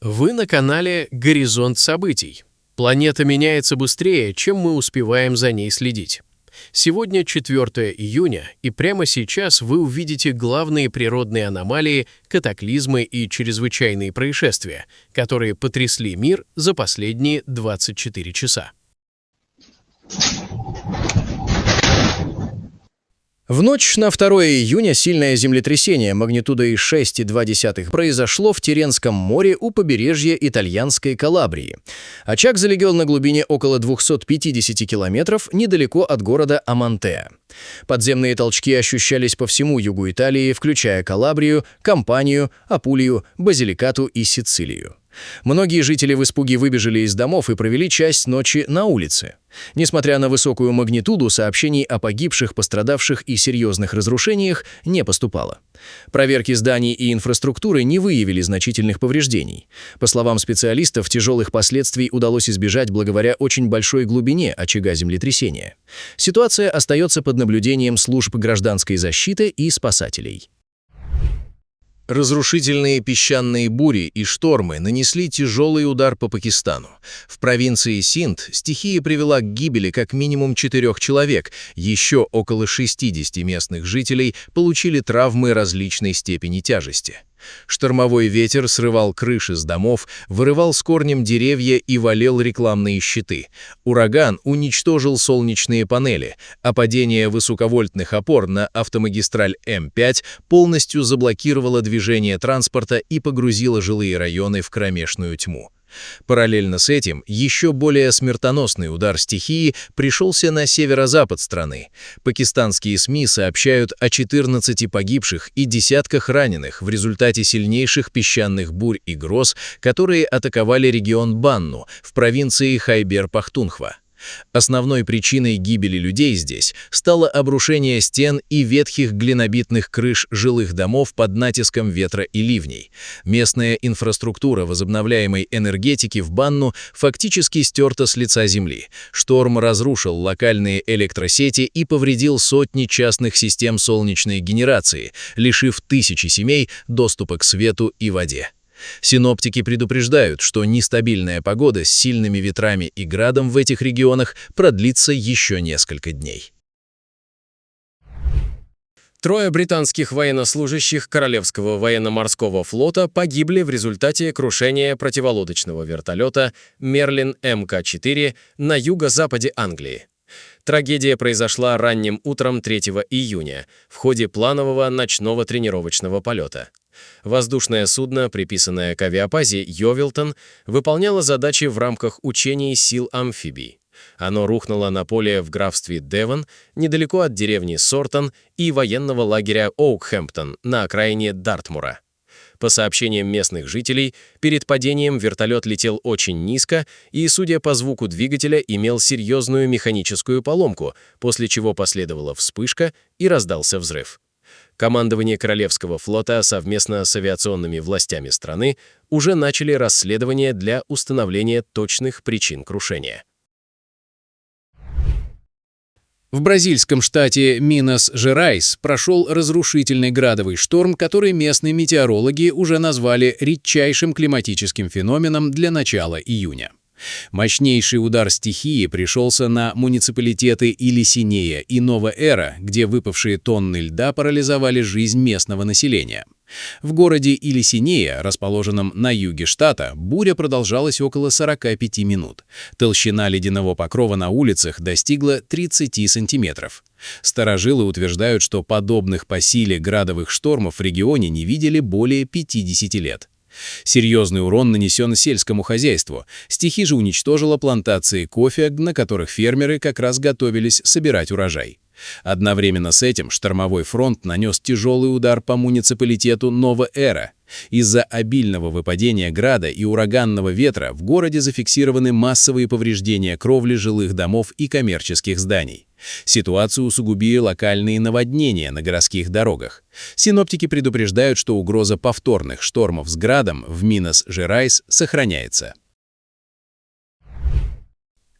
Вы на канале «Горизонт событий». Планета меняется быстрее, чем мы успеваем за ней следить. Сегодня 4 июня, и прямо сейчас вы увидите главные природные аномалии, катаклизмы и чрезвычайные происшествия, которые потрясли мир за последние 24 часа. В ночь на 2 июня сильное землетрясение магнитудой 6,2 произошло в Тиренском море у побережья итальянской Калабрии. Очаг залегал на глубине около 250 километров недалеко от города Амантеа. Подземные толчки ощущались по всему югу Италии, включая Калабрию, Кампанию, Апулию, Базиликату и Сицилию. Многие жители в испуге выбежали из домов и провели часть ночи на улице. Несмотря на высокую магнитуду, сообщений о погибших, пострадавших и серьезных разрушениях не поступало. Проверки зданий и инфраструктуры не выявили значительных повреждений. По словам специалистов, тяжелых последствий удалось избежать благодаря очень большой глубине очага землетрясения. Ситуация остается под наблюдением служб гражданской защиты и спасателей. Разрушительные песчаные бури и штормы нанесли тяжелый удар по Пакистану. В провинции Синд стихия привела к гибели как минимум 4 человек, еще около 60 местных жителей получили травмы различной степени тяжести. Штормовой ветер срывал крыши с домов, вырывал с корнем деревья и валил рекламные щиты. Ураган уничтожил солнечные панели, а падение высоковольтных опор на автомагистраль М5 полностью заблокировало движение транспорта и погрузило жилые районы в кромешную тьму. Параллельно с этим еще более смертоносный удар стихии пришелся на северо-запад страны. Пакистанские СМИ сообщают о 14 погибших и десятках раненых в результате сильнейших песчаных бурь и гроз, которые атаковали регион Банну в провинции Хайбер-Пахтунхва. Основной причиной гибели людей здесь стало обрушение стен и ветхих глинобитных крыш жилых домов под натиском ветра и ливней. Местная инфраструктура возобновляемой энергетики в Банну фактически стерта с лица земли. Шторм разрушил локальные электросети и повредил сотни частных систем солнечной генерации, лишив тысячи семей доступа к свету и воде. Синоптики предупреждают, что нестабильная погода с сильными ветрами и градом в этих регионах продлится еще несколько дней. Трое британских военнослужащих Королевского военно-морского флота погибли в результате крушения противолодочного вертолета «Мерлин МК-4» на юго-западе Англии. Трагедия произошла ранним утром 3 июня в ходе планового ночного тренировочного полета. Воздушное судно, приписанное к авиабазе Йовилтон, выполняло задачи в рамках учений сил амфибий. Оно рухнуло на поле в графстве Девон, недалеко от деревни Сортон и военного лагеря Оукхэмптон на окраине Дартмура. По сообщениям местных жителей, перед падением вертолет летел очень низко и, судя по звуку двигателя, имел серьезную механическую поломку, после чего последовала вспышка и раздался взрыв. Командование Королевского флота совместно с авиационными властями страны уже начали расследование для установления точных причин крушения. В бразильском штате Минас-Жерайс прошел разрушительный градовый шторм, который местные метеорологи уже назвали редчайшим климатическим феноменом для начала июня. Мощнейший удар стихии пришелся на муниципалитеты Илисинея и Нова-Эра, где выпавшие тонны льда парализовали жизнь местного населения. В городе Илисинея, расположенном на юге штата, буря продолжалась около 45 минут. Толщина ледяного покрова на улицах достигла 30 сантиметров. Старожилы утверждают, что подобных по силе градовых штормов в регионе не видели более 50 лет. Серьезный урон нанесен сельскому хозяйству. Стихия же уничтожила плантации кофе, на которых фермеры как раз готовились собирать урожай. Одновременно с этим штормовой фронт нанес тяжелый удар по муниципалитету Нова-Эра. Из-за обильного выпадения града и ураганного ветра в городе зафиксированы массовые повреждения кровли жилых домов и коммерческих зданий. Ситуацию усугубили локальные наводнения на городских дорогах. Синоптики предупреждают, что угроза повторных штормов с градом в Минас-Жерайс сохраняется.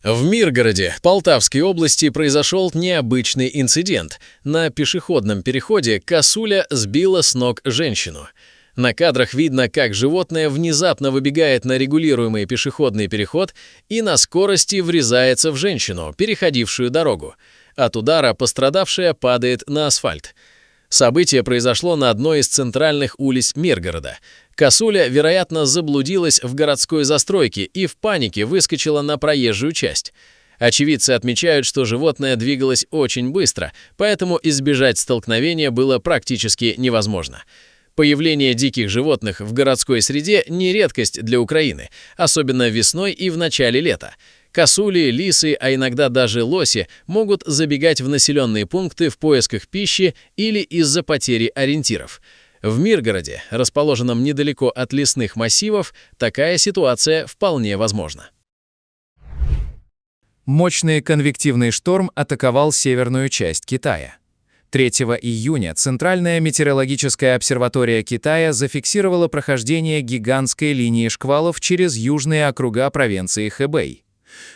В Миргороде, Полтавской области, произошел необычный инцидент. На пешеходном переходе косуля сбила с ног женщину. На кадрах видно, как животное внезапно выбегает на регулируемый пешеходный переход и на скорости врезается в женщину, переходившую дорогу. От удара пострадавшая падает на асфальт. Событие произошло на одной из центральных улиц Миргорода. Косуля, вероятно, заблудилась в городской застройке и в панике выскочила на проезжую часть. Очевидцы отмечают, что животное двигалось очень быстро, поэтому избежать столкновения было практически невозможно. Появление диких животных в городской среде не редкость для Украины, особенно весной и в начале лета. Косули, лисы, а иногда даже лоси могут забегать в населенные пункты в поисках пищи или из-за потери ориентиров. В Миргороде, расположенном недалеко от лесных массивов, такая ситуация вполне возможна. Мощный конвективный шторм атаковал северную часть Китая. 3 июня Центральная метеорологическая обсерватория Китая зафиксировала прохождение гигантской линии шквалов через южные округа провинции Хэбэй.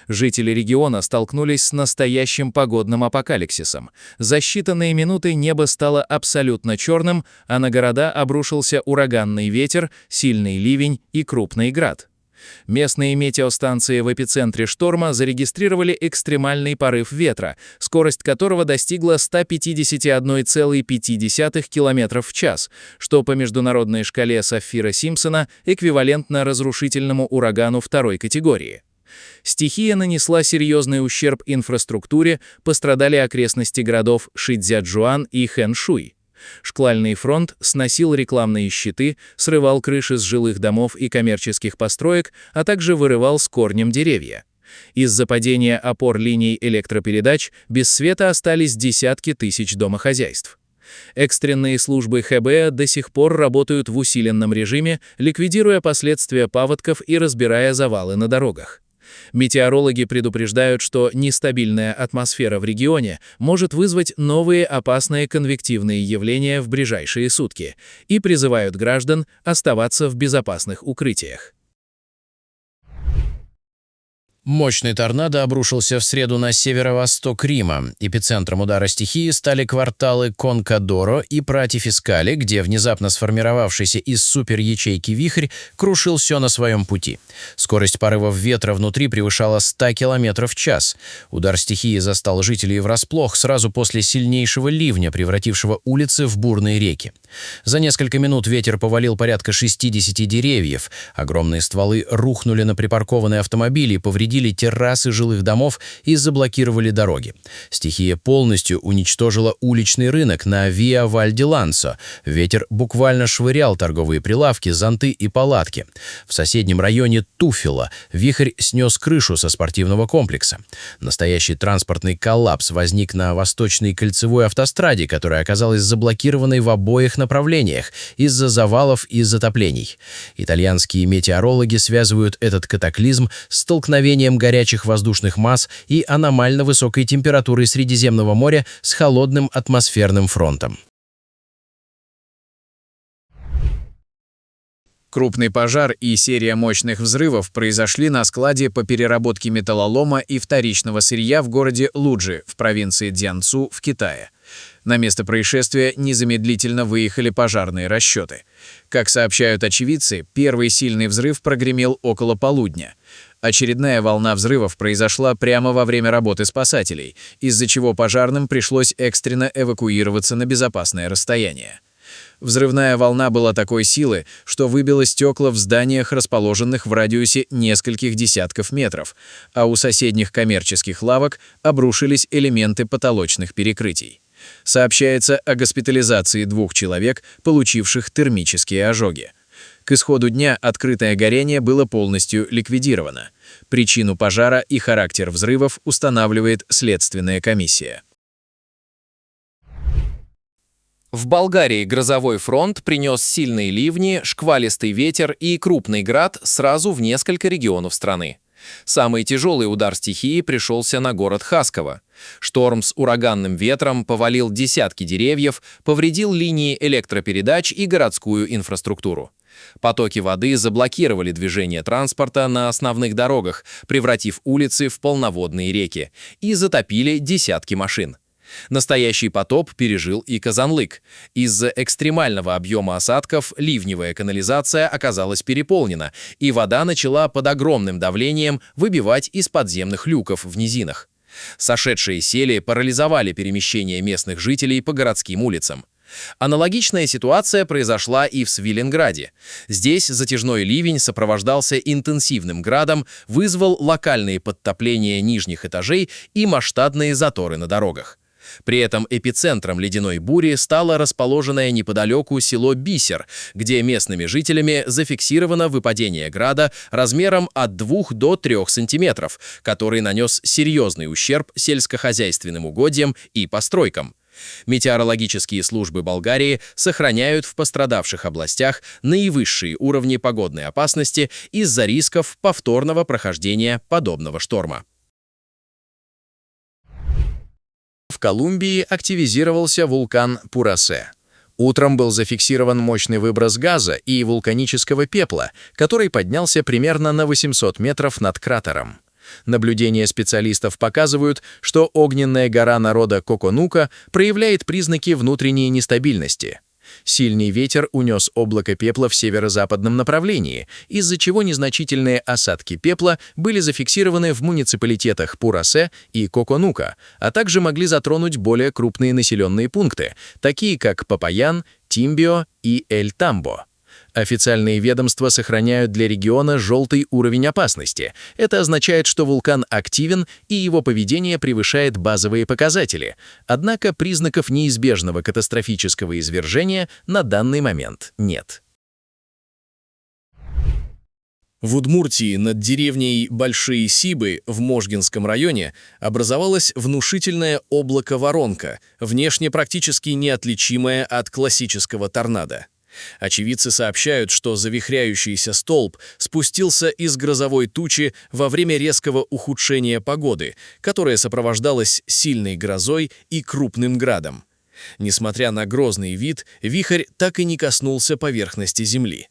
Жители региона столкнулись с настоящим погодным апокалипсисом. За считанные минуты небо стало абсолютно черным, а на города обрушился ураганный ветер, сильный ливень и крупный град. Местные метеостанции в эпицентре шторма зарегистрировали экстремальный порыв ветра, скорость которого достигла 151,5 км в час, что по международной шкале Саффира-Симпсона эквивалентно разрушительному урагану второй категории. Стихия нанесла серьезный ущерб инфраструктуре, пострадали окрестности городов Шицзячжуан и Хэншуй. Шквальный фронт сносил рекламные щиты, срывал крыши с жилых домов и коммерческих построек, а также вырывал с корнем деревья. Из-за падения опор линий электропередач без света остались десятки тысяч домохозяйств. Экстренные службы ХБ до сих пор работают в усиленном режиме, ликвидируя последствия паводков и разбирая завалы на дорогах. Метеорологи предупреждают, что нестабильная атмосфера в регионе может вызвать новые опасные конвективные явления в ближайшие сутки и призывают граждан оставаться в безопасных укрытиях. Мощный торнадо обрушился в среду на северо-восток Рима. Эпицентром удара стихии стали кварталы Конкадоро и Пратифискали, где внезапно сформировавшийся из суперячейки вихрь крушил все на своем пути. Скорость порывов ветра внутри превышала 100 км в час. Удар стихии застал жителей врасплох сразу после сильнейшего ливня, превратившего улицы в бурные реки. За несколько минут ветер повалил порядка 60 деревьев. Огромные стволы рухнули на припаркованные автомобили и повредили террасы жилых домов и заблокировали дороги. Стихия полностью уничтожила уличный рынок на Виа Валь-ди-Лансо. Ветер буквально швырял торговые прилавки, зонты и палатки. В соседнем районе Туффило вихрь снес крышу со спортивного комплекса. Настоящий транспортный коллапс возник на Восточной кольцевой автостраде, которая оказалась заблокированной в обоих направлениях из-за завалов и затоплений. Итальянские метеорологи связывают этот катаклизм с столкновением горячих воздушных масс и аномально высокой температурой Средиземного моря с холодным атмосферным фронтом. Крупный пожар и серия мощных взрывов произошли на складе по переработке металлолома и вторичного сырья в городе Луджи в провинции Цзянцу в Китае. На место происшествия незамедлительно выехали пожарные расчеты. Как сообщают очевидцы, первый сильный взрыв прогремел около полудня. Очередная волна взрывов произошла прямо во время работы спасателей, из-за чего пожарным пришлось экстренно эвакуироваться на безопасное расстояние. Взрывная волна была такой силы, что выбила стекла в зданиях, расположенных в радиусе нескольких десятков метров, а у соседних коммерческих лавок обрушились элементы потолочных перекрытий. Сообщается о госпитализации 2 человек, получивших термические ожоги. К исходу дня открытое горение было полностью ликвидировано. Причину пожара и характер взрывов устанавливает следственная комиссия. В Болгарии грозовой фронт принес сильные ливни, шквалистый ветер и крупный град сразу в несколько регионов страны. Самый тяжелый удар стихии пришелся на город Хасково. Шторм с ураганным ветром повалил десятки деревьев, повредил линии электропередач и городскую инфраструктуру. Потоки воды заблокировали движение транспорта на основных дорогах, превратив улицы в полноводные реки, и затопили десятки машин. Настоящий потоп пережил и Казанлык. Из-за экстремального объема осадков ливневая канализация оказалась переполнена, и вода начала под огромным давлением выбивать из подземных люков в низинах. Сошедшие сели парализовали перемещение местных жителей по городским улицам. Аналогичная ситуация произошла и в Свиленграде. Здесь затяжной ливень сопровождался интенсивным градом, вызвал локальные подтопления нижних этажей и масштабные заторы на дорогах. При этом эпицентром ледяной бури стало расположенное неподалеку село Бисер, где местными жителями зафиксировано выпадение града размером от 2 до 3 сантиметров, который нанес серьезный ущерб сельскохозяйственным угодьям и постройкам. Метеорологические службы Болгарии сохраняют в пострадавших областях наивысшие уровни погодной опасности из-за рисков повторного прохождения подобного шторма. В Колумбии активизировался вулкан Пурасе. Утром был зафиксирован мощный выброс газа и вулканического пепла, который поднялся примерно на 800 метров над кратером. Наблюдения специалистов показывают, что огненная гора народа Коконука проявляет признаки внутренней нестабильности. Сильный ветер унес облако пепла в северо-западном направлении, из-за чего незначительные осадки пепла были зафиксированы в муниципалитетах Пурасе и Коконука, а также могли затронуть более крупные населенные пункты, такие как Папаян, Тимбио и Эль-Тамбо. Официальные ведомства сохраняют для региона желтый уровень опасности. Это означает, что вулкан активен и его поведение превышает базовые показатели. Однако признаков неизбежного катастрофического извержения на данный момент нет. В Удмуртии над деревней Большие Сибы в Можгинском районе образовалось внушительное облако-воронка, внешне практически неотличимое от классического торнадо. Очевидцы сообщают, что завихряющийся столб спустился из грозовой тучи во время резкого ухудшения погоды, которое сопровождалось сильной грозой и крупным градом. Несмотря на грозный вид, вихрь так и не коснулся поверхности земли.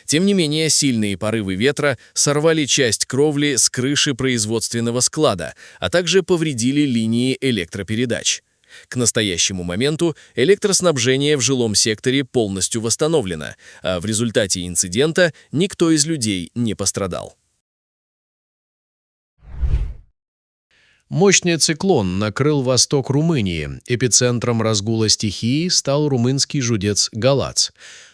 Тем не менее, сильные порывы ветра сорвали часть кровли с крыши производственного склада, а также повредили линии электропередач. К настоящему моменту электроснабжение в жилом секторе полностью восстановлено, а в результате инцидента никто из людей не пострадал. Мощный циклон накрыл восток Румынии. Эпицентром разгула стихии стал румынский жудец Галац.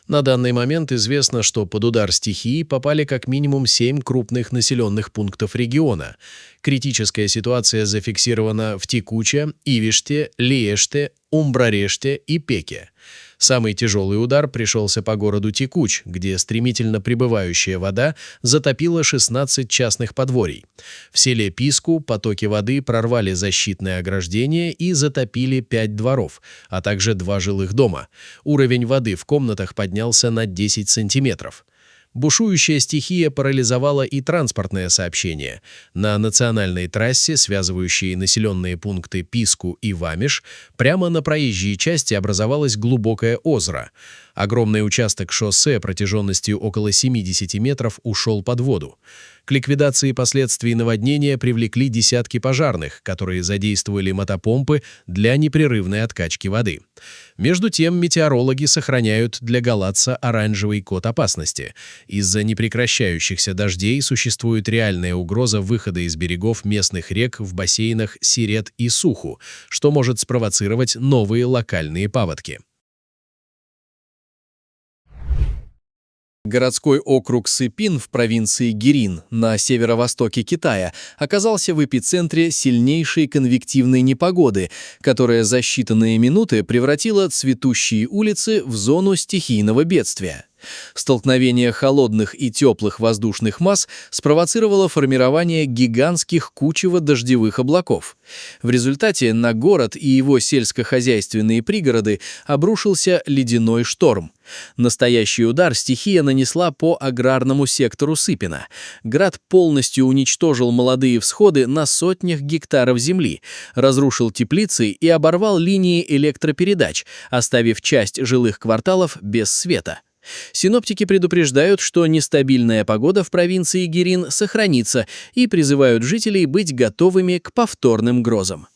На данный момент известно, что под удар стихии попали как минимум 7 крупных населенных пунктов региона. Критическая ситуация зафиксирована в Текуче, Ивиште, Лиеште, Умбрареште и Пеке. Самый тяжелый удар пришелся по городу Текуч, где стремительно прибывающая вода затопила 16 частных подворий. В селе Писку потоки воды прорвали защитное ограждение и затопили 5 дворов, а также 2 жилых дома. Уровень воды в комнатах поднялся на 10 сантиметров. Бушующая стихия парализовала и транспортное сообщение. На национальной трассе, связывающей населенные пункты Писку и Вамиш, прямо на проезжей части образовалось глубокое озеро. Огромный участок шоссе протяженностью около 70 метров ушел под воду. К ликвидации последствий наводнения привлекли десятки пожарных, которые задействовали мотопомпы для непрерывной откачки воды. Между тем, метеорологи сохраняют для Галатца оранжевый код опасности. Из-за непрекращающихся дождей существует реальная угроза выхода из берегов местных рек в бассейнах Сирет и Суху, что может спровоцировать новые локальные паводки. Городской округ Сыпин в провинции Гирин на северо-востоке Китая оказался в эпицентре сильнейшей конвективной непогоды, которая за считанные минуты превратила цветущие улицы в зону стихийного бедствия. Столкновение холодных и теплых воздушных масс спровоцировало формирование гигантских кучево-дождевых облаков. В результате на город и его сельскохозяйственные пригороды обрушился ледяной шторм. Настоящий удар стихия нанесла по аграрному сектору Сыпина. Град полностью уничтожил молодые всходы на сотнях гектаров земли, разрушил теплицы и оборвал линии электропередач, оставив часть жилых кварталов без света. Синоптики предупреждают, что нестабильная погода в провинции Гирин сохранится и призывают жителей быть готовыми к повторным грозам.